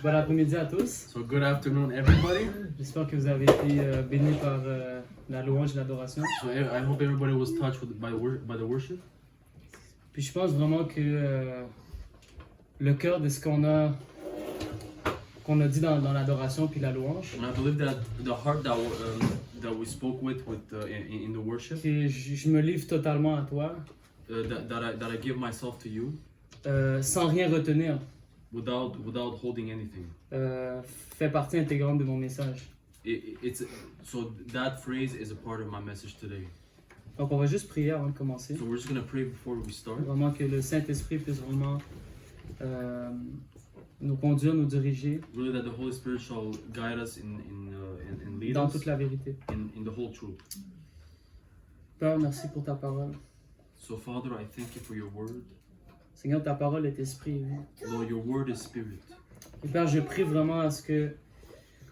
Bon après-midi à tous. So good afternoon, everybody. J'espère que vous avez été bénis par la louange et l'adoration. So I hope everybody was touched by the worship. Puis je pense vraiment que le cœur de ce qu'on a dit dans l'adoration puis la louange, And I believe that the heart that we spoke with in the worship, que je me livre totalement à toi, that I give myself to you sans rien retenir, without holding anything. fait partie intégrante de mon message. So that phrase is a part of my message today. Donc on va juste prier avant de commencer. So we're just gonna pray before we start. Vraiment que le Saint-Esprit puisse vraiment nous conduire, nous diriger Really, that the Holy Spirit shall guide us and lead dans us toute la vérité. in the whole truth. Père, merci pour ta parole. So Father, I thank you for your word. Seigneur, ta parole est esprit et vie. Lord, your word is spirit. Et Père, je prie vraiment à ce que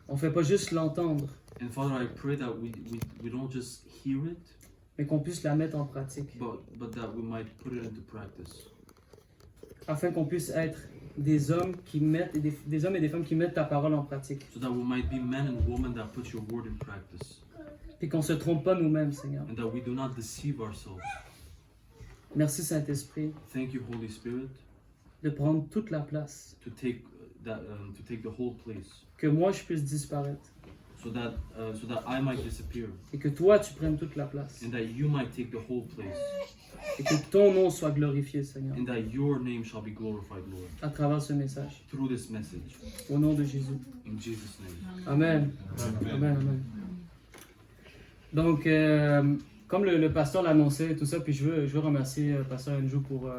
on ne fait pas juste l'entendre, And Father, I pray that we don't just hear it, mais qu'on puisse la mettre en pratique, but that we might put it into practice. afin qu'on puisse être des hommes qui mettent, des hommes et des femmes qui mettent ta parole en pratique, So that we might be men and women that put your word in practice. et qu'on ne se trompe pas nous-mêmes, Seigneur. And that we do not deceive ourselves. Merci Saint-Esprit Thank you, Holy Spirit, de prendre toute la place, to take the whole place. que moi je puisse disparaître, So that I might disappear. et que toi tu prennes toute la place, And that you might take the whole place. et que ton nom soit glorifié, Seigneur, And that your name shall be glorified, Lord, à travers ce message. through this message. Au nom de Jésus. In Jesus' name. Amen. Amen, amen. Donc, comme le pasteur l'annonçait et tout ça, puis je veux remercier pasteur Andrew pour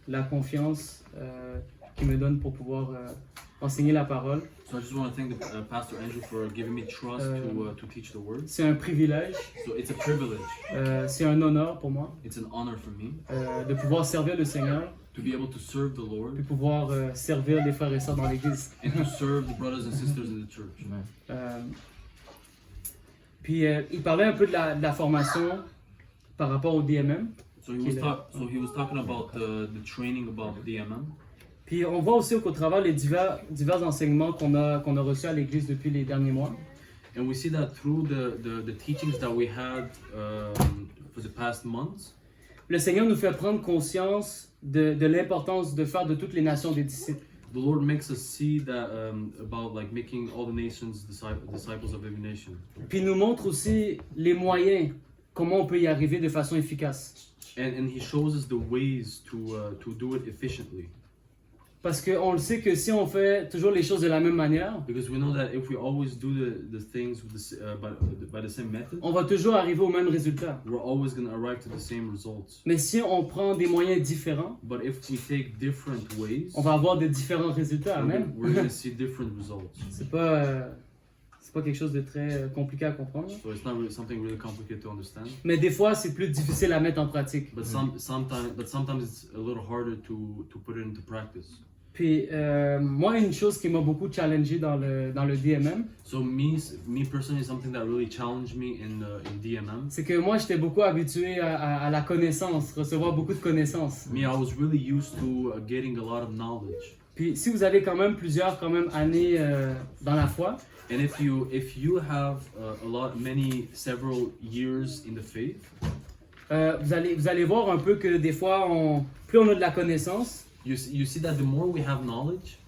la confiance qu'il me donne pour pouvoir enseigner la parole. So I just want to thank Pastor Andrew for giving me trust to teach the word. C'est un privilège, So it's a privilege. c'est un honneur pour moi It's an honor for me de pouvoir servir le Seigneur, to be able to serve the Lord de pouvoir servir les frères et sœurs dans l'Église. and to serve the brothers and sisters in the church. Puis il parlait un peu de la formation par rapport au DMM. So he was talking about the training about DMM. Puis on voit aussi qu'au travers les divers enseignements qu'on a reçus à l'Église depuis les derniers mois, And we see that through the teachings that we had for the past months, le Seigneur nous fait prendre conscience de l'importance de faire de toutes les nations des disciples. the Lord makes us see that about like making all the nations disciples of every nation. Puis il nous montre aussi les moyens, comment on peut y arriver de façon efficace. And he shows us the ways to do it efficiently. Parce qu'on le sait que si on fait toujours les choses de la même manière, Because we know that if we always do the things with by the same method, on va toujours arriver au même résultat. we're always going to arrive to the same results. Mais si on prend des moyens différents, But if we take different ways, on va avoir de différents résultats. Amen. we're going to see different results. C'est pas quelque chose de très compliqué à comprendre. So it's not really something really complicated to understand. Mais des fois, c'est plus difficile à mettre en pratique. But sometimes it's a little harder to put it into practice. Puis moi, une chose qui m'a beaucoup challengé dans le DMM, So me personally, something that really challenged me in DMM. c'est que moi, j'étais beaucoup habitué à la connaissance, recevoir beaucoup de connaissances. Me, I was really used to getting a lot of knowledge. Puis si vous avez quand même plusieurs années dans la foi, And if you have several years in the faith, vous allez voir un peu que des fois, plus on a de la connaissance, you see that the more we have knowledge,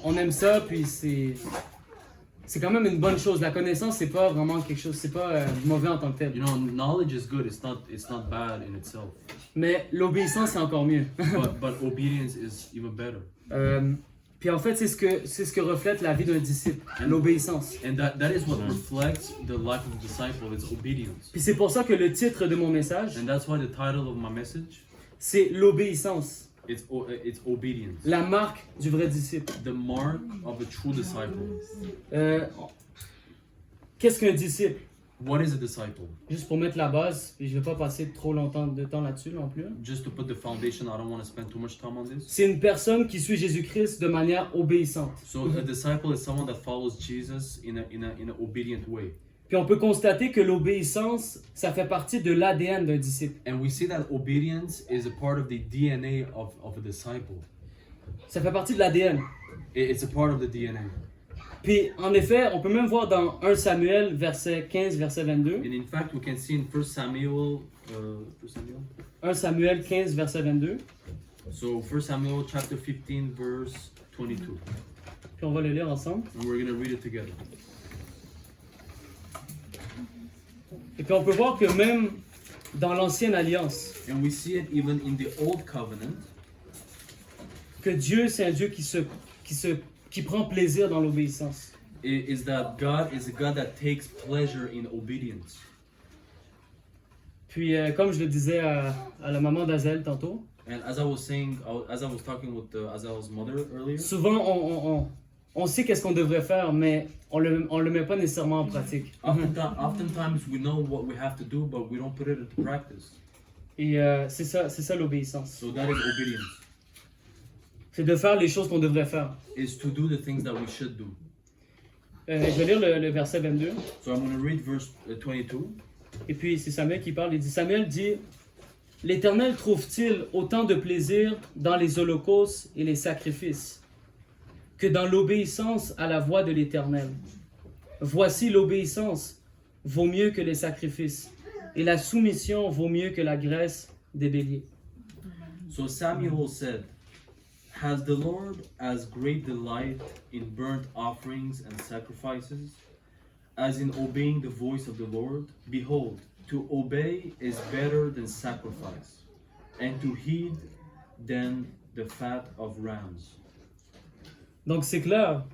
on aime ça, puis c'est quand même une bonne chose. La connaissance, c'est pas vraiment quelque chose, c'est pas mauvais en tant que tel. you know, knowledge is good. It's not bad in itself. Mais l'obéissance, c'est encore mieux. But obedience is even better. Puis en fait, c'est ce que reflète la vie d'un disciple, l'obéissance. And that is what reflects the life of a disciple. It's obedience. Puis c'est pour ça que le titre de mon message, And that's why the title of my message, c'est l'obéissance, it's obedience. la marque du vrai disciple. The mark of a true disciple. Qu'est-ce qu'un disciple? What is a disciple? Juste pour mettre la base, puis je vais pas passer trop longtemps de temps là-dessus non plus. Just to put the foundation, I don't want to spend too much time on this. C'est une personne qui suit Jésus-Christ de manière obéissante. So a disciple is someone that follows Jesus in an obedient way. Puis on peut constater que l'obéissance, ça fait partie de l'ADN d'un disciple. And we see that obedience is a part of the DNA of a disciple. Ça fait partie de l'ADN. It's a part of the DNA. Puis, en effet, on peut même voir dans 1 Samuel, verset 15, verset 22. And in fact, we can see in 1 Samuel, 1 Samuel 15, verset 22. so 1 Samuel chapter 15, verse 22. Puis on va le lire ensemble. And we're going to read it together. Et puis on peut voir que même dans l'Ancienne Alliance, And we see it even in the Old Covenant, que Dieu, c'est un Dieu qui prend plaisir dans l'obéissance. is that God is a God that takes pleasure in obedience. Puis, comme je le disais à la maman d'Azel tantôt, And as I was saying, as I was talking with Azel's mother earlier, souvent on sait qu'est-ce qu'on devrait faire, mais on le met pas nécessairement en pratique. oftentimes we know what we have to do, but we don't put it into practice. Et c'est ça l'obéissance. So that is obedience, C'est de faire les choses qu'on devrait faire. is to do the things that we should do. Je vais lire le verset 22. So I'm going to read verse 22. Et puis c'est Samuel qui parle. Samuel dit, « L'Éternel trouve-t-il autant de plaisir dans les holocaustes et les sacrifices que dans l'obéissance à la voix de l'Éternel? Voici l'obéissance vaut mieux que les sacrifices, et la soumission vaut mieux que la graisse des béliers. » So Samuel said, "Has the Lord as great delight in burnt offerings and sacrifices as in obeying the voice of the Lord? Behold, to obey is better than sacrifice, and to heed than the fat of rams." Donc c'est clair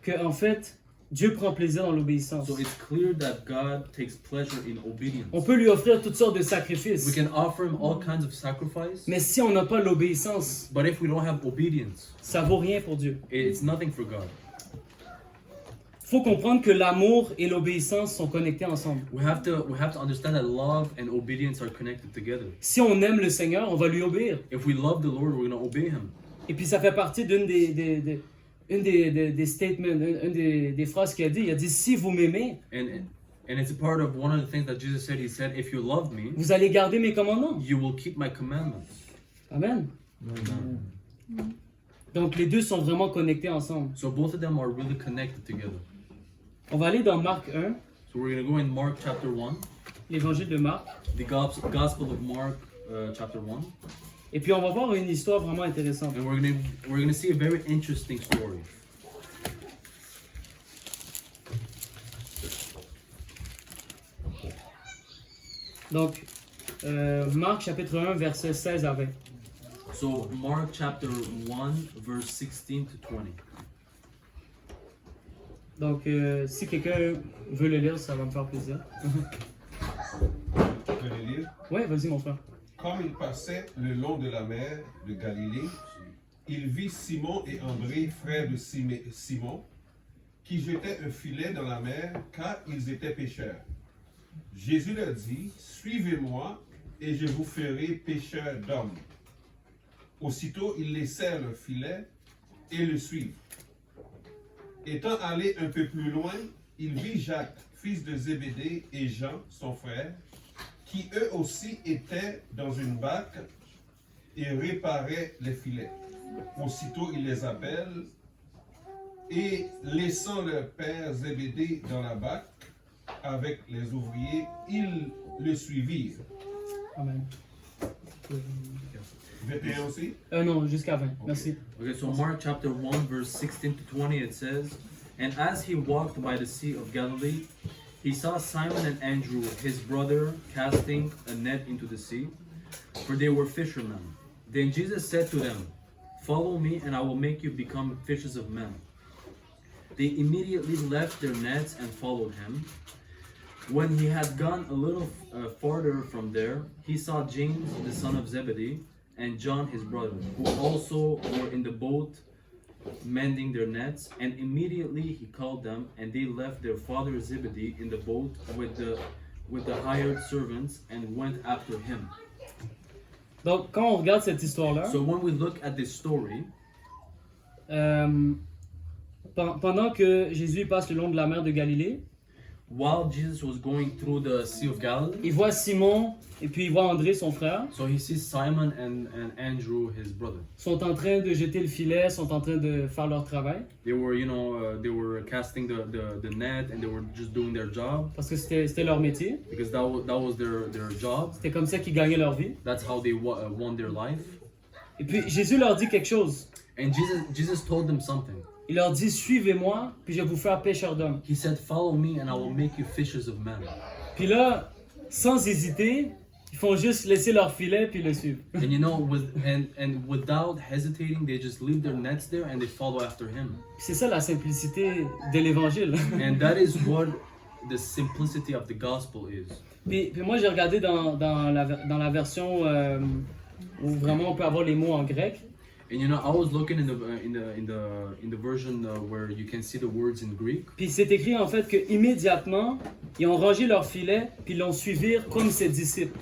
que en fait Dieu prend plaisir dans l'obéissance. So it's clear that God takes pleasure in obedience. On peut lui offrir toutes sortes de We sacrifices, can offer him all kinds of sacrifice, mais si on n'a pas l'obéissance, but if we don't have obedience, ça vaut rien pour Dieu. it's nothing for God. Faut comprendre que l'amour et l'obéissance sont connectés ensemble. We have to understand that love and obedience are connected together. Si on aime le Seigneur, on va lui obéir. If we love the Lord, we're going to obey him. Et puis ça fait partie d'une des statements, une des phrases qu'il a dit. Il a dit, si vous m'aimez, And it's a part of one of the things that Jesus said. He said, "If you love me, vous allez garder mes commandements. you will keep my commandments." Amen. Amen. Donc les deux sont vraiment connectés ensemble. So both of them are really connected together. On va aller dans Marc 1, So we're going to go in Mark chapter 1, l'évangile de Marc. the Gospel of Mark chapter 1, Et puis on va voir une histoire vraiment intéressante. and we're going to see a very interesting story. Donc, Marc chapitre 1, versets 16 à 20. So Mark chapter 1, verse 16 to 20. Donc, si quelqu'un veut le lire, ça va me faire plaisir. Je vais le lire. Ouais, vas-y mon frère. Comme il passait le long de la mer de Galilée, il vit Simon et André, frères de Simon, qui jetaient un filet dans la mer car ils étaient pêcheurs. Jésus leur dit, « Suivez-moi et je vous ferai pêcheurs d'hommes. » Aussitôt, ils laissèrent leur filet et le suivent. Étant allé un peu plus loin, il vit Jacques, fils de Zébédée, et Jean, son frère, qui eux aussi étaient dans une barque et réparaient les filets. Aussitôt, il les appelle et, laissant leur père Zébédée dans la barque avec les ouvriers, ils le suivirent. Amen. 21 aussi. Non, jusqu'à 20. Merci. Okay, so Mark chapter 1, verse 16 to 20, it says, "And as he walked by the Sea of Galilee, he saw Simon and Andrew, his brother, casting a net into the sea, for they were fishermen. Then Jesus said to them, 'Follow me, and I will make you become fishers of men.' They immediately left their nets and followed him. When he had gone a little farther from there, he saw James, the son of Zebedee, and John his brother, who also were in the boat mending their nets, and immediately he called them, and they left their father Zebedee in the boat with the hired servants and went after him." Donc, quand on regarde cette histoire-là, So when we look at this story, pendant que Jésus passe le long de la mer de Galilée, while Jesus was going through the Sea of Galilee, il voit Simon et puis il voit André, son frère, so he sees Simon and Andrew, his brother. sont en train de jeter le filet, sont en train de faire leur travail, They were, they were casting the net and they were just doing their job parce que c'était leur métier. because that was their job. C'était comme ça qu'ils gagnaient leur vie. That's how they won their life. Et puis Jésus leur dit quelque chose. And Jesus told them something. Il leur dit, suivez-moi, puis je vais vous faire pêcheurs d'hommes. He said, "Follow me, and I will make you fishers of men." Puis là, sans hésiter, ils font juste laisser leur filet puis le suivre. And without hesitating, they just leave their nets there and they follow after him. C'est ça la simplicité de l'évangile. And that is what the simplicity of the gospel is. Puis moi, j'ai regardé dans la version où vraiment on peut avoir les mots en grec. And I was looking in the version where you can see the words in Greek. Puis c'est écrit en fait que immédiatement, ils ont rangé leur filet puis l'ont suivi comme ses disciples.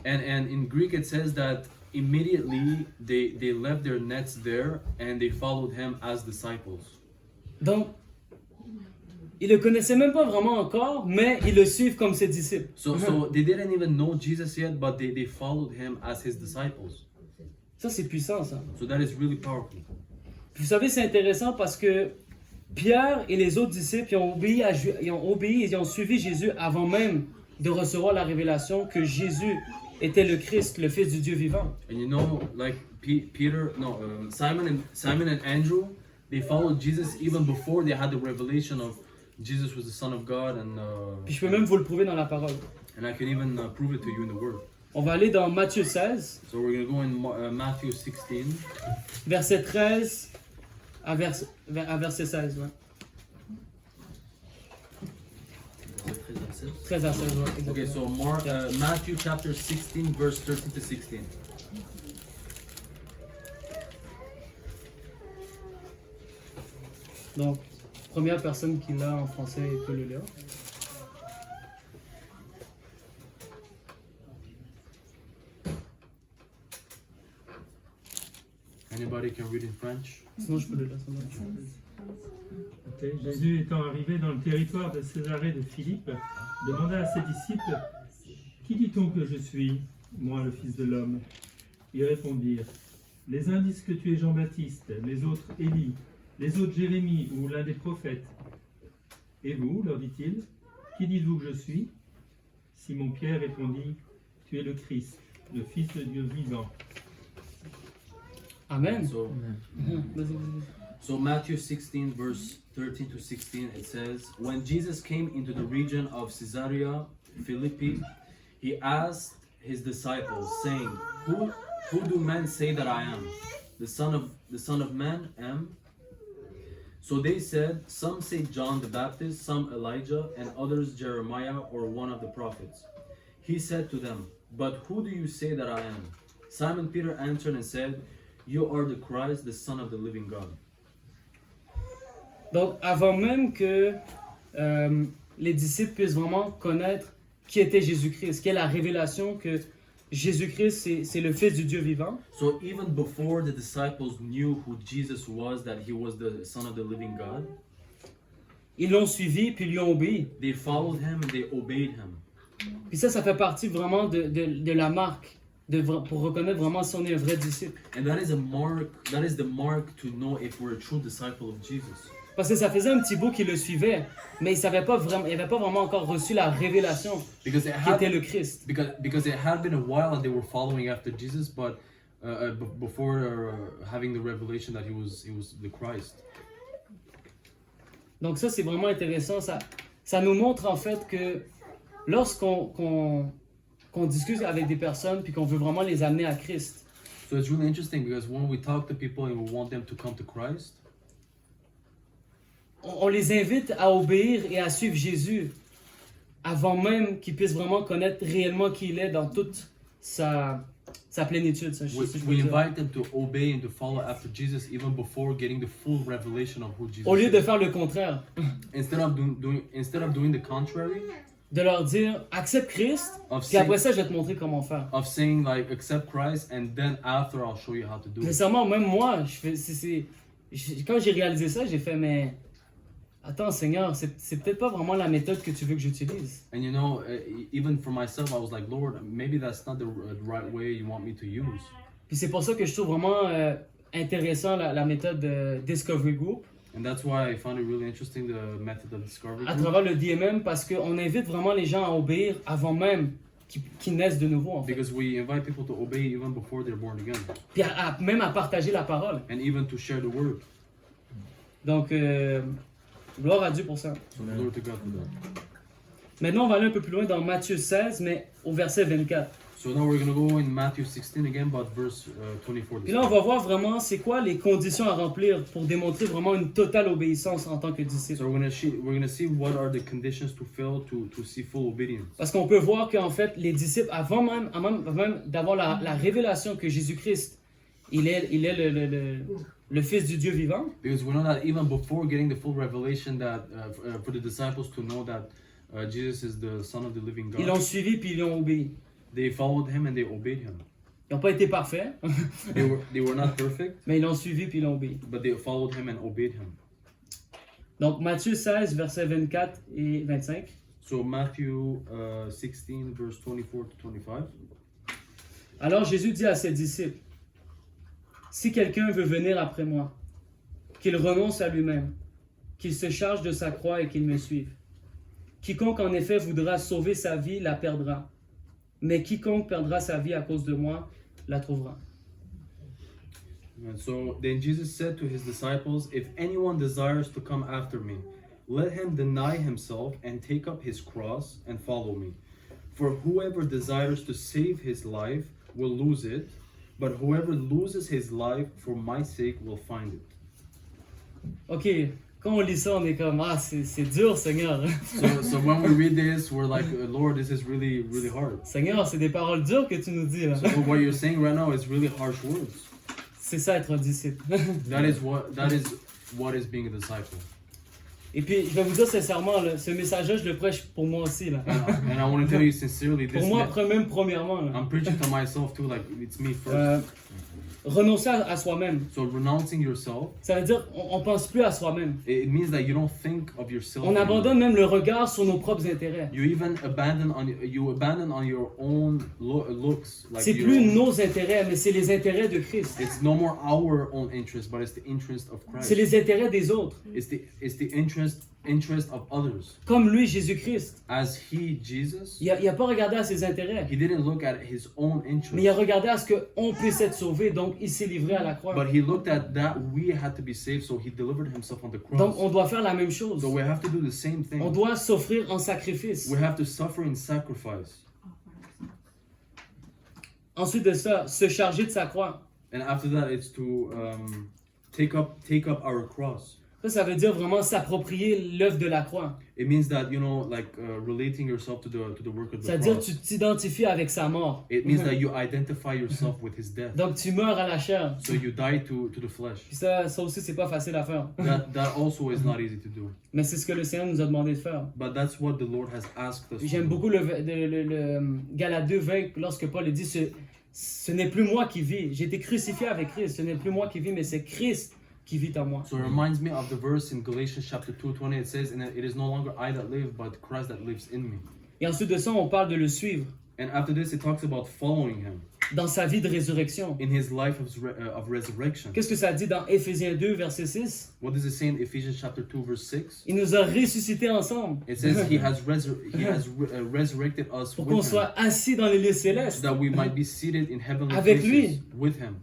And in Greek it says that immediately they left their nets there and they followed him as disciples. Donc, ils le connaissaient même pas vraiment encore, mais ils le suivent comme ses disciples. So they didn't even know Jesus yet, but they followed him as his disciples. Ça, c'est puissant, ça. So that is really powerful. Puis, vous savez, c'est intéressant parce que Pierre et les autres disciples, ils ont obéi et ils ont suivi Jésus avant même de recevoir la révélation que Jésus était le Christ, le Fils du Dieu vivant. And like Simon and Andrew, they followed Jesus even before they had the revelation of Jesus was the Son of God, Puis je peux même vous le prouver dans la parole. and I can even prove it to you in the Word. On va aller dans Matthieu 16, So we're gonna go in Matthew 16. verset 13 à verset 16. Ouais. 13 à 16, ouais, exactement. Okay, so Matthew chapter 16, verse 13 to 16. Donc, première personne qui l'a en français peut le lire. Anybody can read in French? Sinon, je peux le lire. ça va. Ok. Jésus étant arrivé dans le territoire de Césarée de Philippe, demanda à ses disciples, « Qui dit-on que je suis, moi le Fils de l'homme ?» Ils répondirent, « Les uns disent que tu es Jean-Baptiste, les autres Élie, les autres Jérémie ou l'un des prophètes. » « Et vous, leur dit-il, qui dites-vous que je suis ?» Simon-Pierre répondit, « Tu es le Christ, le Fils de Dieu vivant. » Amen. So, Vas-y, vas-y. so Matthew 16, verse 13 to 16, it says, "When Jesus came into the region of Caesarea Philippi, he asked his disciples, saying, Who do men say that I am? The Son of Man am?" So they said, "Some say John the Baptist, some Elijah, and others Jeremiah or one of the prophets." He said to them, "But who do you say that I am?" Simon Peter answered and said, "You are the Christ, the Son of the living God." Donc, avant même que les disciples puissent vraiment connaître qui était Jésus-Christ, qui est la révélation que Jésus-Christ, c'est le Fils du Dieu vivant, So even before the disciples knew who Jesus was, that he was the Son of the living God, ils l'ont suivi puis lui ont obéi. they followed him and they obeyed him. Puis ça fait partie vraiment de la marque pour reconnaître vraiment si on est un vrai disciple. And that is the mark to know if we're a true disciple of Jesus. Parce que ça faisait un petit bout qu'ils le suivaient, mais ils n'avaient pas vraiment encore reçu la révélation Because it qui était had, le Christ. because it had been a while and they were following after Jesus, but before having the revelation that he was the Christ. Donc ça, c'est vraiment intéressant. Ça nous montre en fait que lorsqu'on discute avec des personnes puis qu'on veut vraiment les amener à Christ, So it's really interesting because when we talk to people and we want them to come to Christ, on les invite à obéir et à suivre Jésus avant même qu'ils puissent vraiment connaître réellement qui il est dans toute sa plénitude. Ça, je sais si je peux we dire. invite them to obey and to follow after Jesus even before getting the full revelation of who Jesus Au lieu is. de faire le contraire, Instead of doing the contrary, de leur dire accepte Christ, Of puis après ça je vais te montrer comment faire. of saying like accept Christ and then after I'll show you how to do it. Sincèrement, même moi, quand j'ai réalisé ça, j'ai fait mais attends Seigneur, c'est peut-être pas vraiment la méthode que tu veux que j'utilise. And you know, even for myself, I was like, Lord, maybe that's not the right way you want me to use. Puis c'est pour ça que je trouve vraiment intéressant la méthode de Discovery Group And that's why I found it really interesting, the method of discovery. à Group. travers le DMM, parce qu'on invite vraiment les gens à obéir avant même qu'ils naissent de nouveau, en fait. Because we invite people to obey even before they're born again, Puis même à partager la parole. and even to share the word. Donc, gloire à Dieu pour ça. So glory to God for that. Maintenant, on va aller un peu plus loin dans Matthieu 16, mais au verset 24. So now we're gonna go in Matthew 16 again, but verse 24. Puis là, on va voir vraiment c'est quoi les conditions à remplir pour démontrer vraiment une totale obéissance en tant que disciple. So we're gonna see what are the conditions to fill to see full obedience. Parce qu'on peut voir qu'en fait, les disciples, avant même d'avoir la révélation que Jésus-Christ, il est le Fils du Dieu vivant, Because we know that even before getting the full revelation that for the disciples to know that Jesus is the Son of the living ils l'ont God, suivi puis ils l'ont obéi. they followed him and they obeyed him. Ils n'ont pas été parfaits, They were not perfect, mais ils l'ont suivi puis ils l'ont obéi. but they followed him and obeyed him. Donc Matthieu 16, versets 24 et 25. So Matthew 16 verse 24 to 25. Alors Jésus dit à ses disciples, « Si quelqu'un veut venir après moi, qu'il renonce à lui-même, qu'il se charge de sa croix et qu'il me suive. Quiconque en effet voudra sauver sa vie la perdra, mais quiconque perdra sa vie à cause de moi la trouvera. » And so then Jesus said to his disciples, "If anyone desires to come after me, let him deny himself and take up his cross and follow me. For whoever desires to save his life will lose it, but whoever loses his life for my sake will find it." Ok, quand on lit ça, on est comme, ah, c'est dur, Seigneur. So when we read this, we're like, Lord, this is really, really hard. Seigneur, c'est des paroles dures que tu nous dis là. So what you're saying right now is really harsh words. C'est ça être un disciple. That is what is being a disciple. Et puis, je vais vous dire sincèrement, là, ce message-là, je le prêche pour moi aussi. Là. And I want to tell you sincerely, Pour this moi, même premièrement. Là. I'm preaching to myself too, like it's me first. Renoncer à soi-même. So renouncing yourself, Ça veut dire on pense plus à soi-même. it means that you don't think of yourself. On abandonne même le regard sur nos propres intérêts. You even abandon on your own looks. Like C'est plus nos intérêts, mais c'est les intérêts de Christ. It's no more our own interest, but it's the interest of C'est Christ. les intérêts des autres. It's the interest of others. Comme lui, Jésus-Christ. As he, Jesus, Il a pas regardé à ses intérêts, he didn't look at his own mais il interest, a regardé à ce qu'on puisse être sauvé. Donc, il s'est livré à la croix. but he looked at that we had to be saved, so he delivered himself on the Donc, cross. on doit faire la même chose. So we have to do the same On thing. doit s'offrir en sacrifice. We have to suffer in sacrifice. Ensuite de ça, se charger de sa croix. And after that, it's to take up our cross. Ça veut dire vraiment s'approprier l'œuvre de la croix. It means that, you know, like relating yourself to the work of the C'est-à-dire cross. tu t'identifies avec sa mort. It means that you identify yourself with his death. Donc tu meurs à la chair. So you die to the flesh. Puis ça aussi, c'est pas facile à faire. That also is not easy to do. Mais c'est ce que le Seigneur nous a demandé de faire. But that's what the Lord has asked us to J'aime do. beaucoup le Galates 2:20 lorsque Paul dit ce n'est plus moi qui vis. J'ai été crucifié avec Christ. Ce n'est plus moi qui vis, mais c'est Christ qui vit en moi. So it reminds me of the verse in Galatians chapter 2:20. It says, "And it is no longer I that live, but Christ that lives in me." Et ensuite de ça, on parle de le suivre And after this, it talks about following him dans sa vie de résurrection. in his life of resurrection. Qu'est-ce que ça dit dans Éphésiens 2, verset 6? What does it say in Ephesians chapter 2, verse 6? Il nous a ressuscités ensemble It says he has resurrected us pour qu'on with him, soit assis dans les lieux so célestes. that we might be seated in heavenly Avec places lui. with him.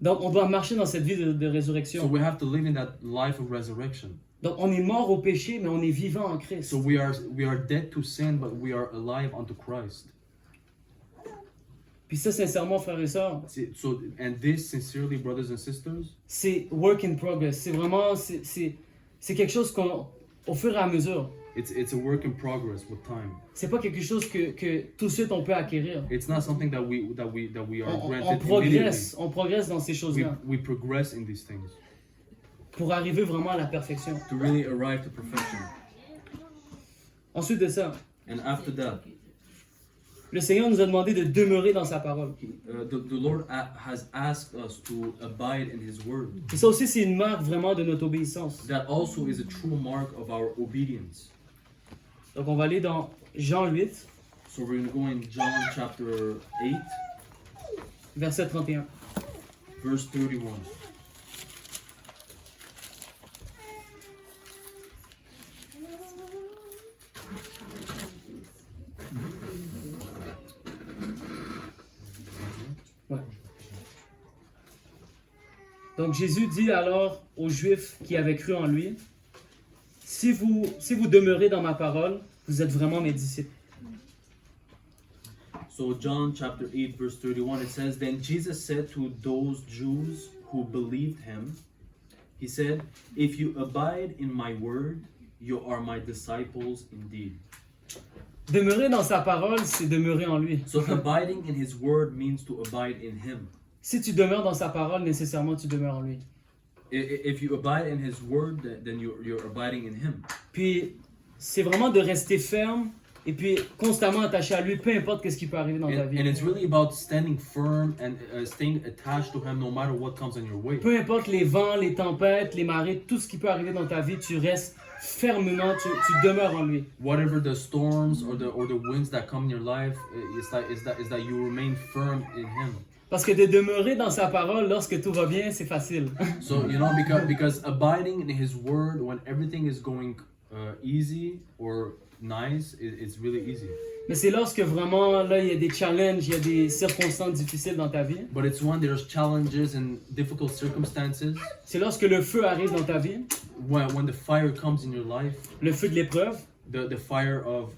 Donc, on doit marcher dans cette vie de So résurrection. we have to live in that life of resurrection. Donc, on est mort au péché, mais on est vivant en Christ. So we are dead to sin, but we are alive unto Christ. Puis ça, sincèrement, frères et sœurs, So and this, sincerely, brothers and sisters, c'est work in progress. C'est vraiment, c'est quelque chose au fur et à mesure. it's a work in progress with time. C'est pas quelque chose que tout de suite on peut acquérir. It's not something that we are On granted progresse dans ces immediately. choses-là We progress in these things pour arriver vraiment à la perfection. to really arrive to perfection. Ensuite de ça, And after that, Le Seigneur nous a demandé de demeurer dans sa parole. The Lord has asked us to abide in His Word. Et ça aussi, c'est une marque vraiment de notre obéissance. That also is a true mark of our obedience. Donc on va aller dans Jean 8, So we're going to go in John chapter 8, verset 31. verse 31. Donc Jésus dit alors aux Juifs qui avaient cru en lui, si vous demeurez dans ma parole, vous êtes vraiment mes disciples. So John chapter 8 verse 31, it says, Then Jesus said to those Jews who believed him, he said, If you abide in my word, you are my disciples indeed. Demeurer dans sa parole, c'est demeurer en lui. So abiding in his word means to abide in him. Si tu demeures dans sa parole, nécessairement tu demeures en lui. If you abide in his word, then you're abiding in him. Puis c'est vraiment de rester ferme et puis constamment attaché à lui, peu importe ce qui peut arriver dans ta vie. And it's really about standing firm and staying attached to him no matter what comes on your way. Peu importe les vents, les tempêtes, les marées, tout ce qui peut arriver dans ta vie, tu restes fermement, tu demeures en lui. Whatever the storms or the winds that come in your life, is that you remain firm in him. Parce que de demeurer dans sa parole lorsque tout va bien, c'est facile. So because abiding in his word when everything is going easy or nice, it's really easy. Mais c'est lorsque vraiment, là, il y a des challenges, il y a des circonstances difficiles dans ta vie. But it's when there's challenges and difficult circumstances, C'est lorsque le feu arrive dans ta vie, when the fire comes in your life, le feu de l'épreuve, the fire of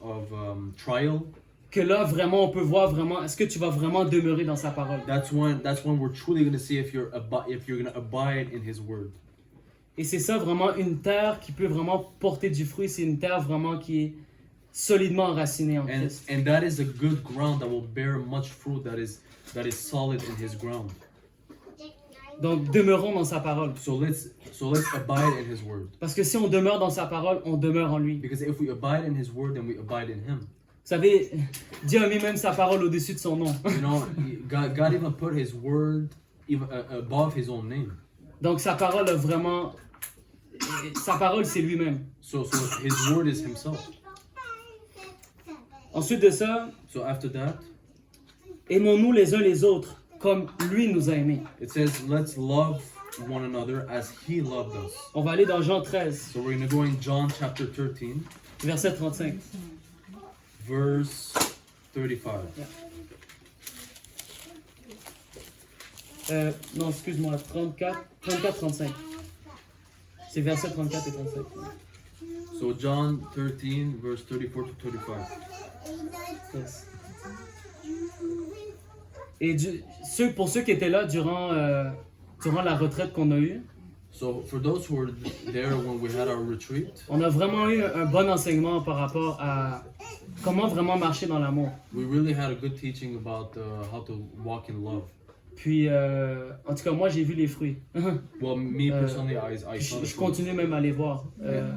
trial, que là, vraiment, on peut voir vraiment, est-ce que tu vas vraiment demeurer dans sa parole. that's when we're truly going to see if you're going to abide in his word. Et c'est ça vraiment une terre qui peut vraiment porter du fruit, c'est une terre vraiment qui est solidement enracinée en Christ. And that is a good ground that will bear much fruit that is solid in his ground. Donc, demeurons dans sa parole. So let's abide in his word. Parce que si on demeure dans sa parole, on demeure en lui. Vous Because if we abide in his word, then we abide in him. savez, Dieu a mis même sa parole au-dessus de son nom. You know, God even put his word even above his own name. Donc, sa parole a vraiment... Sa parole, c'est lui-même. So his word is himself. Ensuite de ça, So after that, aimons-nous les uns les autres, comme lui nous a aimés. it says, let's love one another as he loved us. On va aller dans Jean 13, So we're going to go in John chapter 13, verset 35. verse 35. Non, excuse-moi, 34-35. C'est verset 34 et 35. So John 13, verse 34 to 35. Yes. Et pour ceux qui étaient là durant la retraite qu'on a eue, So for those who were there when we had our retreat, on a vraiment eu un bon enseignement par rapport à comment vraiment marcher dans l'amour. we really had a good teaching about how to walk in love. Puis, en tout cas, moi, j'ai vu les fruits. Well, me personally, I saw the Je fruit. continue même à les voir.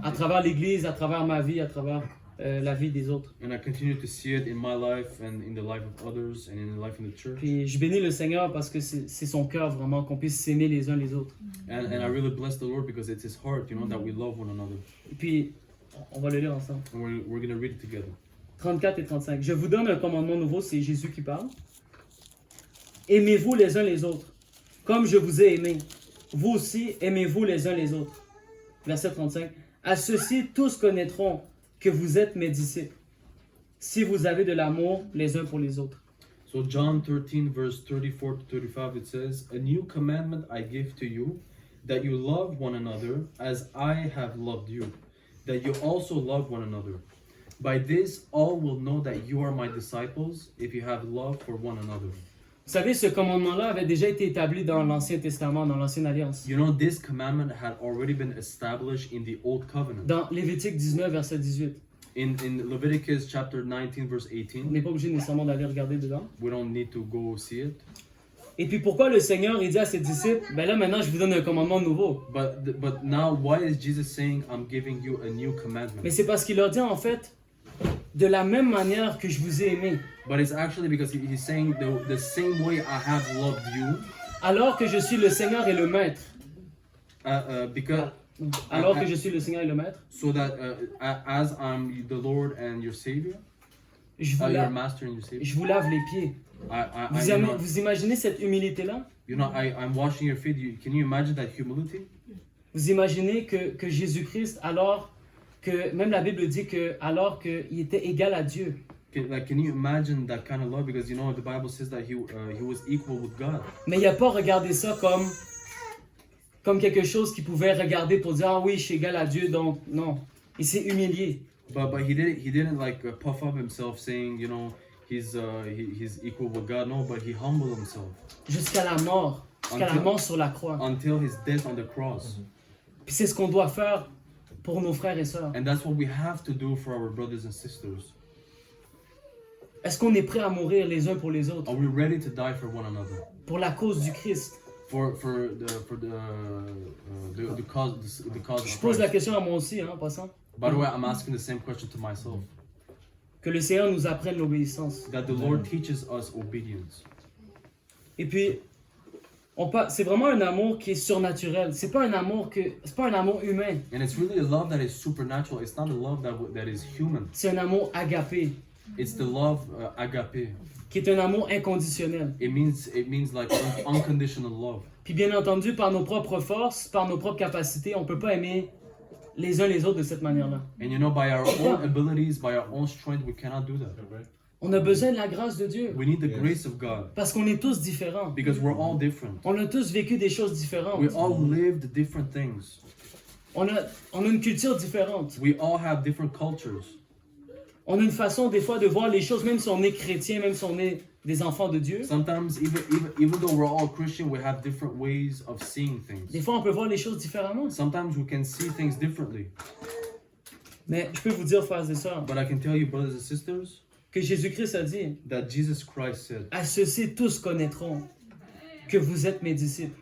À travers l'Église, à travers ma vie, à travers la vie des autres. And I continue to see it in my life and in the life of others and in the life in the church. Puis, je bénis le Seigneur parce que c'est son cœur vraiment qu'on puisse s'aimer les uns les autres. And I really bless the Lord because it's his heart, you know, that we love one another. Et puis, on va le lire ensemble. And we're going to read it together. 34 et 35. Je vous donne un commandement nouveau, c'est Jésus qui parle. Aimez-vous les uns les autres, comme je vous ai aimé. Vous aussi, aimez-vous les uns les autres. Verset 35. À ceux-ci, tous connaîtront que vous êtes mes disciples, si vous avez de l'amour les uns pour les autres. So John 13, verse 34 to 35, it says, A new commandment I give to you, that you love one another as I have loved you, that you also love one another. By this all will know that you are my disciples, if you have love for one another. Vous savez, ce commandement-là avait déjà été établi dans l'Ancien Testament, dans l'Ancienne Alliance. You know, this commandment had already been established in the Old Covenant. Dans Lévitique 19, verset 18. In Leviticus chapter 19, verse On 18, n'est pas obligé nécessairement d'aller regarder dedans. we don't need to go see it. Et puis pourquoi le Seigneur il dit à ses disciples, ben là maintenant je vous donne un commandement nouveau. But now, why is Jesus saying, I'm giving you a new commandment? Mais c'est parce qu'il leur dit en fait, de la même manière que je vous ai aimé, but it's actually because he's saying the same way I have loved you, alors que je suis le Seigneur et le Maître, because alors que je suis le Seigneur et le Maître, so that as I'm the Lord and your Savior, je vous, your lave, Master and your Savior, je vous lave les pieds. Vous imaginez cette humilité-là? I'm washing your feet. Can you imagine that humility? Vous imaginez que Jésus-Christ, alors que, même la Bible dit que alors qu'il était égal à Dieu, Can you imagine that kind of love? Because you know the Bible says that he was equal with God. mais il n'a pas regardé ça comme quelque chose qu'il pouvait regarder pour dire, ah oui, je suis égal à Dieu, donc non. Il s'est humilié. But he didn't like puff up himself saying, you know, he's equal with God. No, but he humbled himself Jusqu'à la mort sur la croix. until his death on the cross. Puis c'est ce qu'on doit faire pour nos frères et sœurs. And that's what we have to do for our brothers and sisters. Est-ce qu'on est prêt à mourir les uns pour les autres, Are we ready to die for one another? pour la cause du Christ? For the cause Je of pose la Christ. question à moi aussi, en passant. By the way, I'm asking the same question to myself. Que le Seigneur nous apprenne l'obéissance. That the Lord teaches us obedience. Et puis, c'est vraiment un amour qui est surnaturel. C'est pas un amour humain. And it's really a love that is supernatural. It's not a love that is human. C'est un amour agapé, It's the love agape. qui est un amour inconditionnel. It means like unconditional love. Puis bien entendu, par nos propres forces, par nos propres capacités, on peut pas aimer les uns les autres de cette manière-là. And you know, by our own abilities, by our own strength, we cannot do that. On a besoin de la grâce de Dieu. We need the grace of God Parce qu'on est tous différents. because we're all different. On a tous vécu des choses différentes. We all lived different things. On a une culture différente. We all have different cultures. On a une façon des fois de voir les choses, même si on est chrétien, même si on est des enfants de Dieu. Sometimes, even though we're all Christian, we have different ways of seeing Des things. fois, on peut voir les choses différemment. Sometimes we can see things differently. Mais je peux vous dire, frères et sœurs, But I can tell you, brothers and sisters, que Jésus-Christ a dit, that Jesus Christ said, à ceux-ci tous connaîtront que vous êtes mes disciples,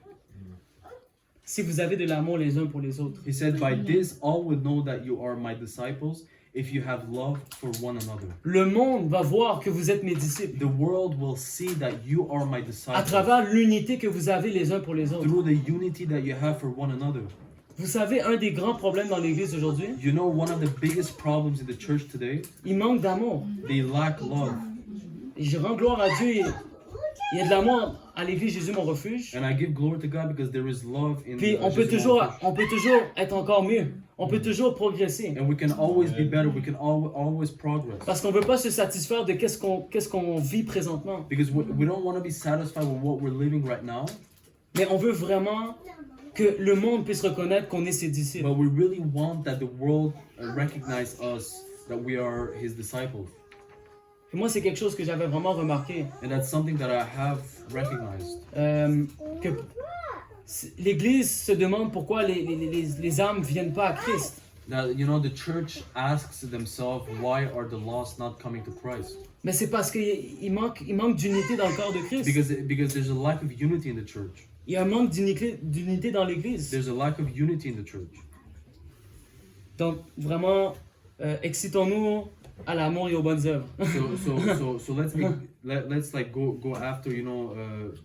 si vous avez de l'amour les uns pour les autres. He said, by this all will know that you are my disciples if you have love for one another. Le monde va voir que vous êtes mes disciples The world will see that you are my à disciples travers l'unité que vous avez les uns pour les autres. through the unity that you have for one another. Vous savez, un des grands problèmes dans l'Église aujourd'hui, You know, one of the biggest problems in the church today, il manque d'amour. they lack love. Et je rends gloire à Dieu. Il y a de l'amour à l'Église Jésus mon refuge. And I give glory to God because there is love in Puis on peut Jesus' toujours Refuge. être encore mieux. On peut toujours progresser. And we can always be better. We can always progress. Parce qu'on ne veut pas se satisfaire de qu'est-ce qu'on vit présentement. Because we don't want to be satisfied with what we're living right now, Mais on veut vraiment que le monde puisse reconnaître qu'on est ses disciples. but we really want that the world recognize us, that we are His disciples. Et moi, c'est quelque chose que j'avais vraiment remarqué. And that's something that I have recognized. Que l'Église se demande pourquoi les âmes ne viennent pas à Christ. That, you know, the church asks themselves, why are the lost not coming to Christ? Mais c'est parce qu'il manque d'unité dans le corps de Christ. Because there's a lack of unity in the church. Il y a un manque d'unité dans l'Église. There's a lack of unity in the church. Donc, vraiment, excitons-nous à l'amour et aux bonnes œuvres. So let's like go after, you know,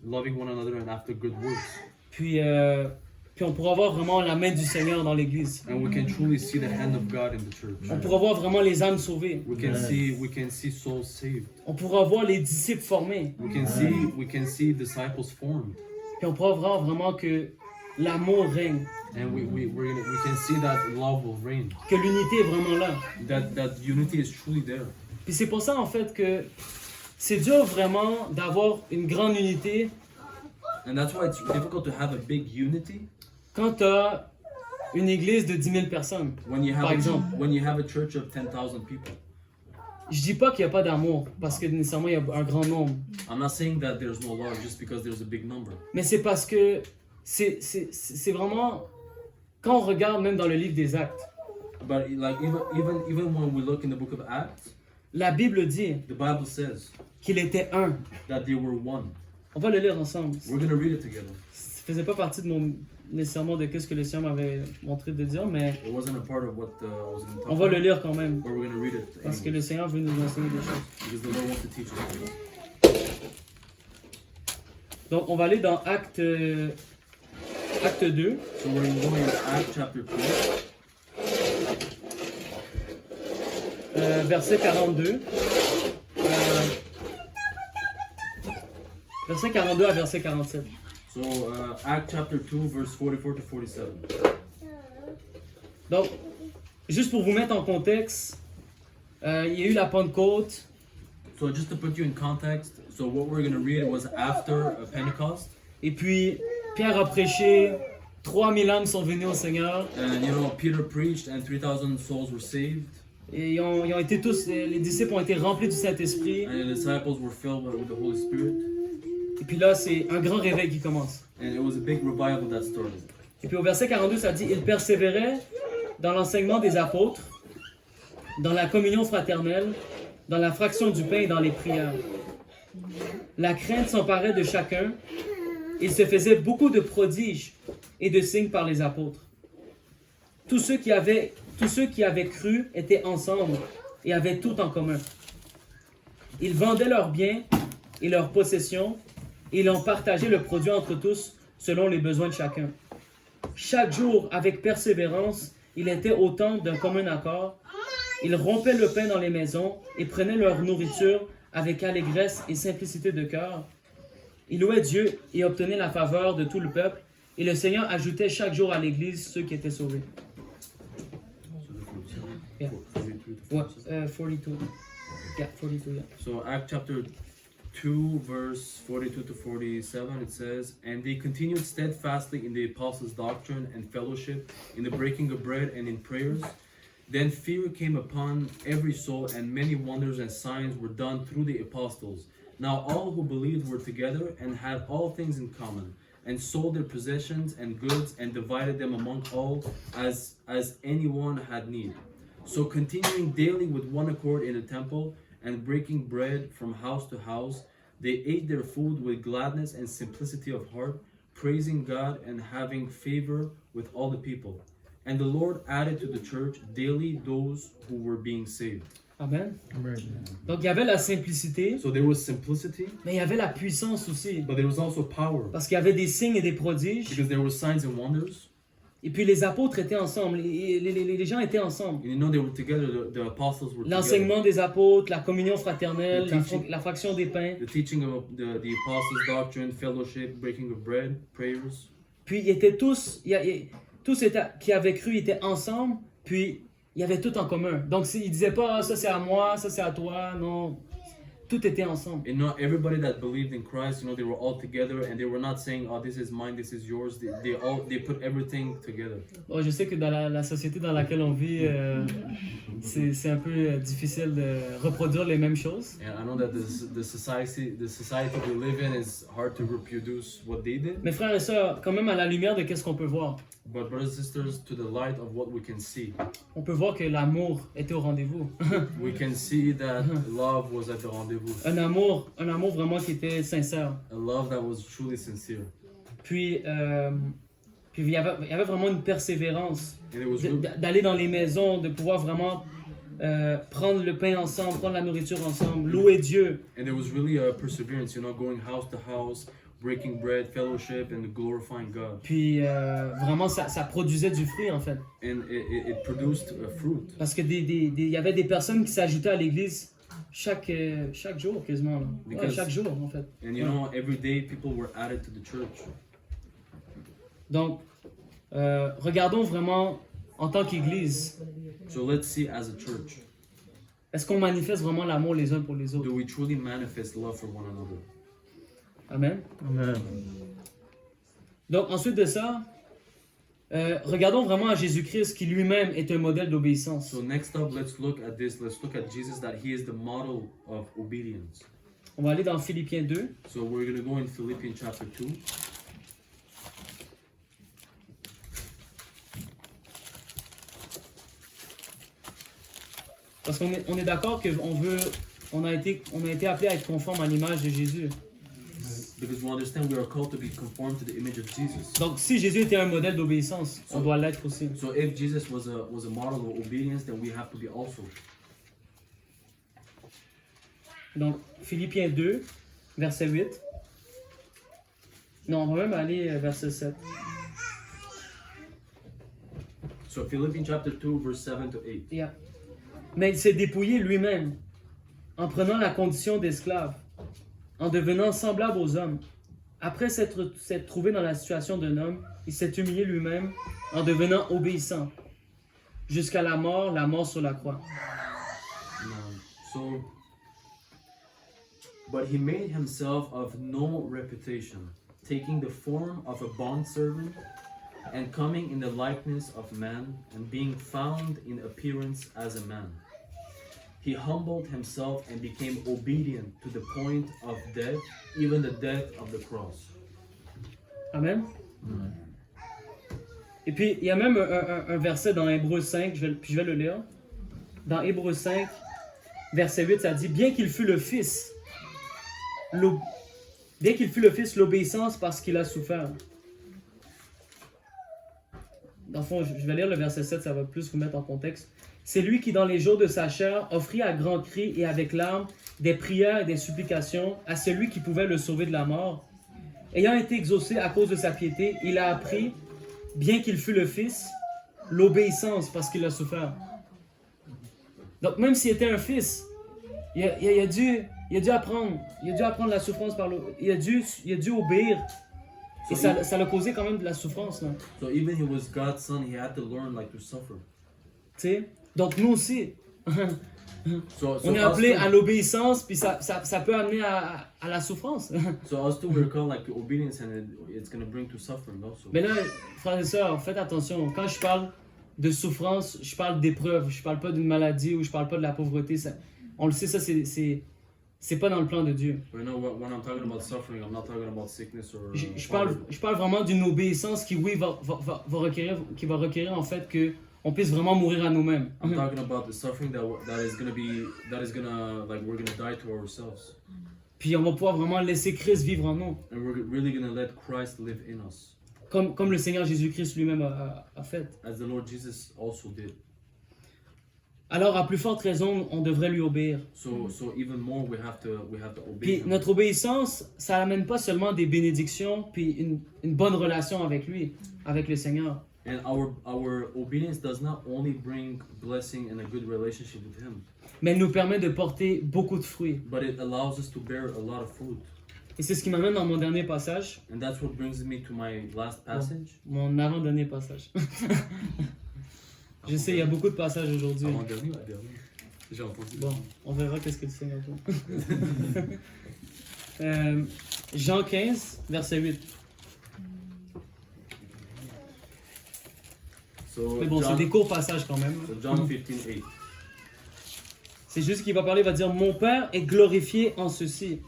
loving one another and after good works. Puis on pourra voir vraiment la main du Seigneur dans l'Église. And we can truly see the hand of God in the church. On pourra voir vraiment les âmes sauvées. We can see souls saved. On pourra voir les disciples formés. We can see disciples formed. Puis on pourra voir vraiment que l'amour règne. And we can see that love will reign. Que l'unité est vraiment là. That unity is truly there. Puis c'est pour ça en fait que c'est dur vraiment d'avoir une grande unité And that's why it's difficult to have a big unity quand tu as une église de 10 000 personnes. when you Par exemple. have a church of 10,000 people. Je dis pas qu'il n'y a pas d'amour, parce que nécessairement il y a un grand nombre. I'm not saying that there's no love just because there's a big number. Mais c'est parce que c'est vraiment... Quand on regarde même dans le livre des Actes, But like even when we look in the book of Acts, la Bible dit the Bible says qu'il était un. that they were one. On va le lire ensemble. We're gonna read it together. Ça faisait pas partie de nécessairement de ce que le Seigneur m'avait montré de dire, mais It wasn't a part of what I was going to talk on va le about, lire quand même. but we're going to read it Parce que anyway, le Seigneur veut nous enseigner des choses. because the Lord wants to teach us something. Donc, on va aller dans Acte 2. So we're going to Acts chapter 2, Verset 42. Verset 42 à verset 47. so Acts chapter 2, verse 44 to 47. Donc, juste pour vous mettre en contexte, il y a eu la Pentecôte. So just to put you in context, so what we're going to read was after Pentecost. Et puis, Pierre a prêché, 3000 âmes sont venues au Seigneur. And you know, Peter preached and 3,000 souls were saved. Et ils ont été tous, les disciples ont été remplis du Saint-Esprit. And the disciples were filled with the Holy Spirit. Et puis là, c'est un grand réveil qui commence. And it was a big revival that started. Et puis au verset 42, ça dit, ils persévéraient dans l'enseignement des apôtres, dans la communion fraternelle, dans la fraction du pain et dans les prières. La crainte s'emparait de chacun. Il se faisait beaucoup de prodiges et de signes par les apôtres. Tous ceux qui avaient cru étaient ensemble et avaient tout en commun. Ils vendaient leurs biens et leurs possessions et ils en partageaient le produit entre tous selon les besoins de chacun. Chaque jour, avec persévérance, il était au temple d'un commun accord. Ils rompaient le pain dans les maisons et prenaient leur nourriture avec allégresse et simplicité de cœur. Ils louaient Dieu et obtenaient la faveur de tout le peuple. Et le Seigneur ajoutait chaque jour à l'Église ceux qui étaient sauvés. Yeah. 42. Yeah, 42, yeah. So Acts chapter 2, verse 42 to 47, it says, And they continued steadfastly in the apostles' doctrine and fellowship, in the breaking of bread and in prayers. Then fear came upon every soul, and many wonders and signs were done through the apostles. Now all who believed were together and had all things in common, and sold their possessions and goods and divided them among all as anyone had need. So continuing daily with one accord in the temple and breaking bread from house to house, they ate their food with gladness and simplicity of heart, praising God and having favor with all the people. And the Lord added to the church daily those who were being saved. Amen. Donc il y avait la simplicité, So there was simplicity, mais il y avait la puissance aussi. but there was also power, Parce qu'il y avait des signes et des prodiges. because there were signs and wonders. Et puis les apôtres étaient ensemble, les gens étaient ensemble. And you know, they were together, the apostles were together. L'enseignement des apôtres, la communion fraternelle, The teaching. la fraction des pains. The teaching of the apostles' doctrine, fellowship, breaking of bread, prayers. Puis ils étaient tous, qui avaient cru étaient ensemble, puis il y avait tout en commun. Donc ils disaient pas, ça c'est à moi, ça c'est à toi, non. Tout était ensemble. And not everybody that believed in Christ, you know, they were all together, and they were not saying, "Oh, this is mine, this is yours." They put everything together. Bon, je sais que dans la société dans laquelle on vit, c'est un peu difficile de reproduire les mêmes choses. And I know that the society we live in is hard to reproduce what they did. Mais frères et sœurs, quand même à la lumière de qu'est-ce qu'on peut voir, But brothers and sisters, to the light of what we can see, on peut voir que l'amour était au rendez-vous. we can see that love was at the rendezvous. un amour vraiment qui était sincère. A love that was truly sincere. Puis il y avait vraiment une persévérance And it was really, d'aller dans les maisons, de pouvoir vraiment prendre le pain ensemble, prendre la nourriture ensemble, louer Dieu. and there was really a perseverance, you know, going house to house, breaking bread, fellowship, and glorifying God. Puis vraiment ça produisait du fruit en fait. And it produced a fruit. Parce que il y avait des personnes qui s'ajoutaient à l'église chaque jour quasiment. Là. Ouais, Because- chaque jour en fait. And you know, every day people were added to the church. Donc regardons vraiment en tant qu'église, So let's see as a church, est-ce qu'on manifeste vraiment l'amour les uns pour les autres? do we truly manifest love for one another? Amen. Amen. Donc ensuite de ça, regardons vraiment à Jésus-Christ qui lui-même est un modèle d'obéissance. So next up, let's look at this. Let's look at Jesus, that he is the model of obedience. On va aller dans Philippiens 2. So we're going to go in Philippians chapter 2. Parce qu'on est d'accord qu'on a été appelé à être conforme à l'image de Jésus. Because we understand we are called to be conformed to the image of Jesus. Donc, si Jésus était un modèle d'obéissance, on doit l'être aussi. So if Jesus was a model of obedience, then we have to be also. Donc, Philippiens 2, verset 8. Non, on va même aller verset 7. So Philippians chapter 2, verse 7 to 8. Yeah. Mais il s'est dépouillé lui-même, en prenant la condition d'esclave, en devenant semblable aux hommes. Après s'être trouvé dans la situation d'un homme, il s'est humilié lui-même en devenant obéissant, jusqu'à la mort sur la croix. But he made himself of no reputation, taking the form of a bondservant, and coming in the likeness of man, and being found in appearance as a man. He humbled himself and became obedient to the point of death, even the death of the cross. Amen. Et puis, il y a même un verset dans Hébreux 5, je vais le lire. Dans Hébreux 5, verset 8, ça dit « Bien qu'il fût le Fils, l'obéissance parce qu'il a souffert. » Dans le fond, je vais lire le verset 7, ça va plus vous mettre en contexte. C'est lui qui, dans les jours de sa chair, offrit à grands cris et avec larmes des prières et des supplications à celui qui pouvait le sauver de la mort. Ayant été exaucé à cause de sa piété, il a appris, bien qu'il fût le Fils, l'obéissance parce qu'il a souffert. Donc même s'il était un fils, il a dû apprendre la souffrance par il a dû obéir. Et ça l'a causé quand même de la souffrance. Là. So even he was God's son, he had to learn like to suffer. Tu sais? Donc nous aussi, So on est appelé à l'obéissance, puis ça peut amener à la souffrance. So us too, we're called like to obedience, and it's going to bring to suffering also. Mais là, frères et sœurs, faites attention. Quand je parle de souffrance, je parle d'épreuve. Je parle pas d'une maladie ou je parle pas de la pauvreté. On le sait, ça c'est pas dans le plan de Dieu. But you know, when I'm talking about suffering, I'm not talking about sickness or. Je parle vraiment d'une obéissance qui, oui, va requérir en fait que on puisse vraiment mourir à nous-mêmes. I'm talking about the suffering that is gonna like we're gonna die to ourselves. Puis on va pouvoir vraiment laisser Christ vivre en nous. And we're really gonna let Christ live in us. Comme le Seigneur Jésus-Christ lui-même a fait. As the Lord Jesus also did. Alors, à plus forte raison, on devrait lui obéir. So even more we have to obey Puis him. notre obéissance, ça n'amène pas seulement des bénédictions, puis une bonne relation avec lui, avec le Seigneur. And our obedience does not only bring blessing and a good relationship with him, Mais elle nous permet de porter beaucoup de fruits. but it allows us to bear a lot of fruit. Et c'est ce qui m'amène dans mon dernier passage, And that's what brings me to my last passage. mon avant-dernier passage. Je sais, il y a beaucoup de passages aujourd'hui. Avant-dernier ou dernier? J'ai entendu. Bon, on verra qu'est-ce que le Seigneur dit. Jean 15, verset 8. So, Mais bon, c'est des courts passages quand même. so John 15:8. C'est juste qu'il va parler, il va dire « Mon Père est glorifié en ceci ».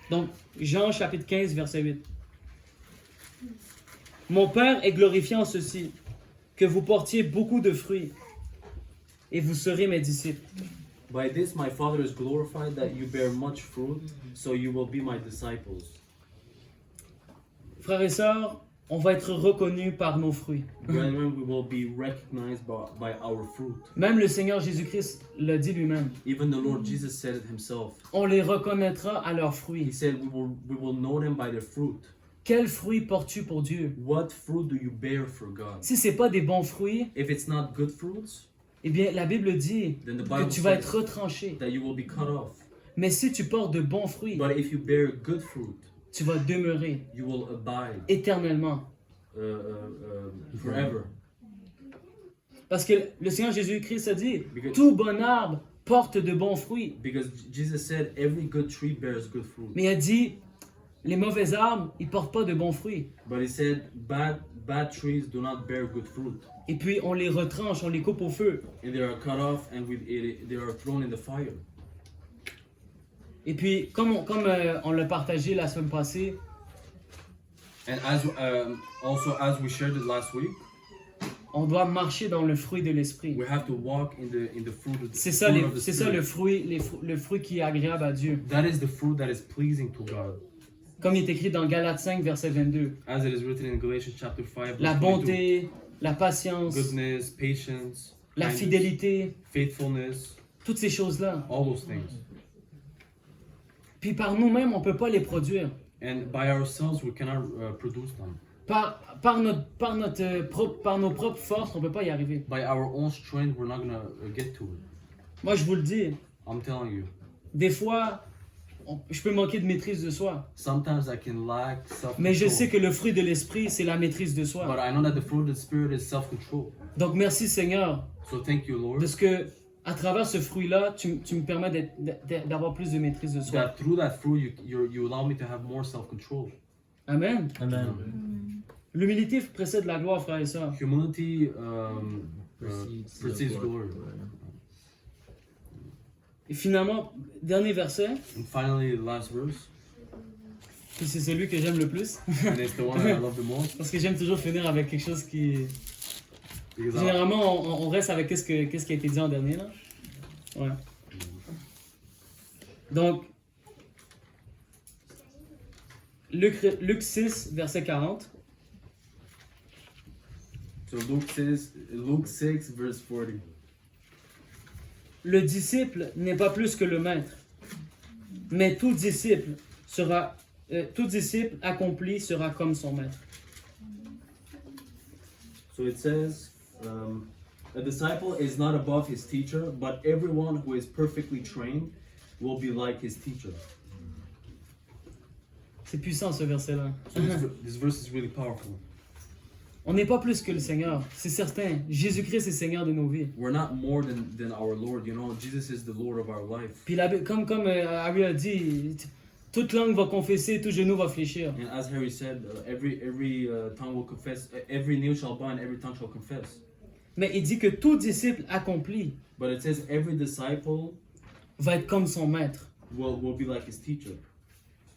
Donc, Jean chapitre 15, verset 8. « Mon Père est glorifié en ceci, que vous portiez beaucoup de fruits, et vous serez mes disciples. » By this my Father is glorified, that you bear much fruit, so you will be my disciples. Frères et sœurs, on va être reconnus par nos fruits. Brethren, we will be recognized by our fruit. Même le Seigneur Jésus-Christ l'a dit lui-même. Even the Lord Jesus said it himself. On les reconnaîtra à leurs He fruits. said we will know them by their fruit. Quels fruits portes-tu pour Dieu? What fruit do you bear for God? Si ce n'est pas des bons fruits, If it's not good fruits, eh bien, la Bible dit then the que Bible tu vas says être retranché. that you will be cut off. Mais si tu portes de bons fruits, But if you bear good fruit, tu vas demeurer you will abide éternellement. forever. Parce que le Seigneur Jésus-Christ a dit, Because- tout bon arbre porte de bons fruits. Because Jesus said every good tree bears good fruit. Mais il a dit, les mauvais arbres, ils portent pas de bons fruits. But he said bad trees do not bear good fruit. Et puis on les retranche, on les coupe au feu. And they are cut off and they are thrown in the fire. Et puis comme on l'a partagé la semaine passée, And as we shared it last week, on doit marcher dans le fruit de l'esprit. we have to walk in the fruit of the C'est ça, fruit of the c'est ça Spirit. le fruit qui est agréable à Dieu. That is the fruit that is pleasing to God. Comme il est écrit dans Galates 5, verset 22. As it is written in Galatians chapter 5, La verse 22. bonté, la patience, Goodness, patience, la kindness, fidélité, faithfulness, toutes ces choses-là. all those things. Puis par nous-mêmes, on ne peut pas les produire. And by ourselves, we cannot produce them. Par nos propres forces, on ne peut pas y arriver. By our own strength, we're not going to get to it. Moi, je vous le dis, I'm telling you. des fois, je peux manquer de maîtrise de soi. Sometimes I can lack self-control. Mais je sais que le fruit de l'esprit, c'est la maîtrise de But soi. I know that the fruit of the Spirit is self-control. Donc merci Seigneur, So thank you, Lord, de ce que, à travers ce fruit-là, tu me permets d'avoir plus de maîtrise de soi. that through that fruit, you allow me to have more self-control. Amen. Amen. L'humilité précède la gloire, frères et sœurs. Humility Precedes glory. Et finalement, dernier verset, And finally, the last verse, puis c'est celui que j'aime le plus, and it's the one that I love the most, parce que j'aime toujours finir avec quelque chose qui... because Généralement, on reste avec qu'est-ce qui a été dit en dernier, là. Ouais. Donc, Luc 6, verset 40. So Luke 6, verse 40. Le disciple n'est pas plus que le maître, mais tout disciple accompli sera comme son maître. So it says, a disciple is not above his teacher, but everyone who is perfectly trained will be like his teacher. C'est puissant ce verset-là. So this verse is really powerful. On n'est pas plus que le Seigneur, c'est certain. Jésus-Christ est Seigneur de nos vies. We're not more than our Lord, you know. Jesus is the Lord of our life. Puis comme Harry a dit, toute langue va confesser, tout genou va fléchir. And as Harry said, every tongue will confess, every knee shall bow and every tongue shall confess. Mais il dit que tout disciple accompli But it says every disciple va être comme son maître. will be like his teacher.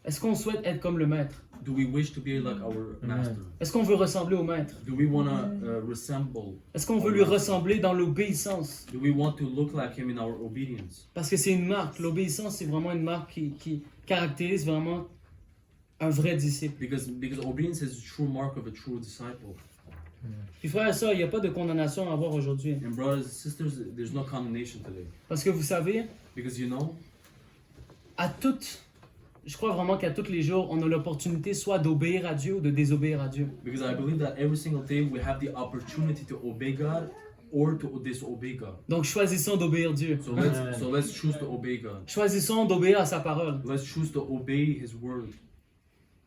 Est-ce qu'on souhaite être comme le maître? Do we wish to be like our master? Est-ce qu'on veut ressembler au maître? Do we want to resemble? Est-ce qu'on veut lui ressembler dans l'obéissance? Do we want to look like him in our obedience? Parce que c'est une marque. L'obéissance, c'est vraiment une marque qui caractérise vraiment un vrai disciple. Because obedience is the true mark of a true disciple. Puis frères et sœurs, il n'y a pas de condamnation à avoir aujourd'hui. And brothers and sisters, there's no condemnation today. Parce que vous savez, Because you know, je crois vraiment qu'à tous les jours, on a l'opportunité soit d'obéir à Dieu ou de désobéir à Dieu. because I believe that every single day we have the opportunity to obey God or to disobey God. Donc choisissons d'obéir Dieu. So let's choose to obey God. Choisissons d'obéir à sa parole. Let's choose to obey His word.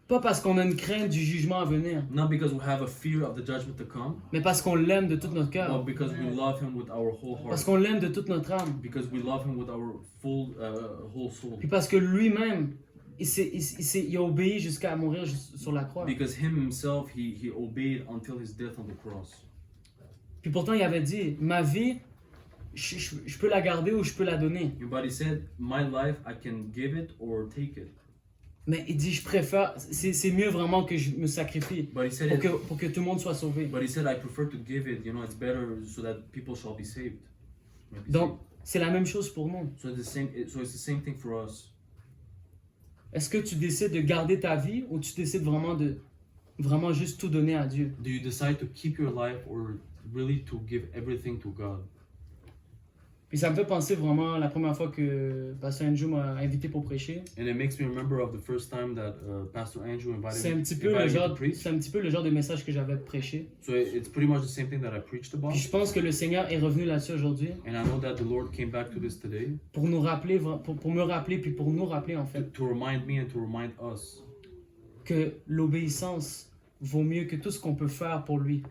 Pas parce qu'on a une crainte du jugement à venir, Not because we have a fear of the judgment to come, mais parce qu'on l'aime de tout notre but cœur. because we love Him with our whole Parce heart. qu'on l'aime de toute notre âme. Because we love Him with our full whole soul. Puis parce que lui-même, il a obéi jusqu'à mourir sur la croix. Because Him Himself, He obeyed until His death on the cross. Puis pourtant, il avait dit, ma vie, je peux la garder ou je peux la donner. But He said, my life, I can give it or take it. Mais il dit, je préfère, c'est mieux vraiment que je me sacrifie But He said, pour que tout le monde soit sauvé. but He said, I prefer to give it. You know, it's better so that people shall be saved. Might be Donc, c'est la même chose pour nous. saved. So it's the same thing for us. Est-ce que tu décides de garder ta vie ou tu décides vraiment juste tout donner à Dieu? Do you decide to keep your life or really to give everything to God? Puis ça me fait penser vraiment la première fois que Pasteur Andrew m'a invité pour prêcher. And it makes me remember of the first time that Pastor Andrew C'est un invited petit me peu le to genre, preach. c'est un petit peu le genre de message que j'avais prêché. So it's pretty much the same thing that I preached about. Puis je pense que le Seigneur est revenu là-dessus aujourd'hui And I know that the Lord came back to this today pour nous rappeler, pour me rappeler, puis pour nous rappeler en fait, to remind me and to remind us que l'obéissance vaut mieux que tout ce qu'on peut faire pour lui.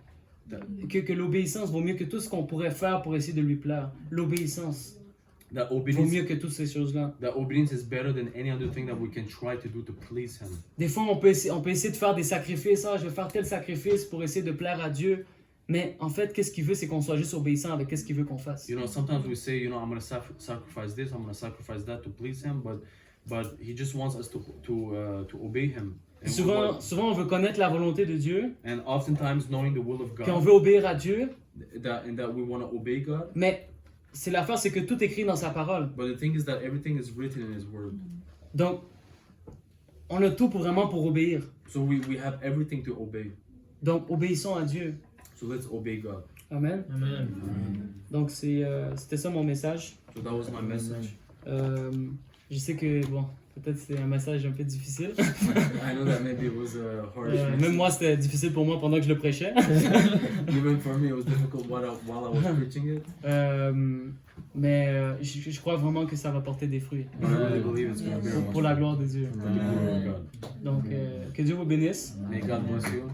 Que l'obéissance vaut mieux que tout ce qu'on pourrait faire pour essayer de lui plaire. L'obéissance that vaut obedience, mieux que toutes ces choses-là. that obedience is better than any other thing that we can try to do to please Him. Des fois, on peut essayer de faire des sacrifices. Ah, je vais faire tel sacrifice pour essayer de plaire à Dieu. Mais en fait, qu'est-ce qu'il veut, c'est qu'on soit juste obéissant avec qu'est-ce qu'il veut qu'on fasse. You know, sometimes we say, you know, I'm going to sacrifice this, I'm going to sacrifice that to please Him, but He just wants us to obey Him. And, Souvent, on veut connaître la volonté de Dieu, and oftentimes knowing the will of puis on God, veut obéir à Dieu, that we want to obey God. mais c'est l'affaire, c'est que tout est écrit dans sa parole. But the thing is that everything is written in His Word. Donc, on a tout vraiment pour obéir. So we have everything to obey. Donc, obéissons à Dieu. So let's obey God. Amen. Amen. Donc, c'était ça mon message. So that was my message. Je sais que, bon, peut-être c'est un message un peu difficile. I know that maybe it was a harsh Même message. moi, c'était difficile pour moi pendant que je le prêchais. Even for me, it was difficult while I was preaching it. Mais je crois vraiment que ça va porter des fruits But I really believe it's going to bear pour la gloire de Dieu. for the glory of God. Donc, que Dieu vous bénisse. May God bless you.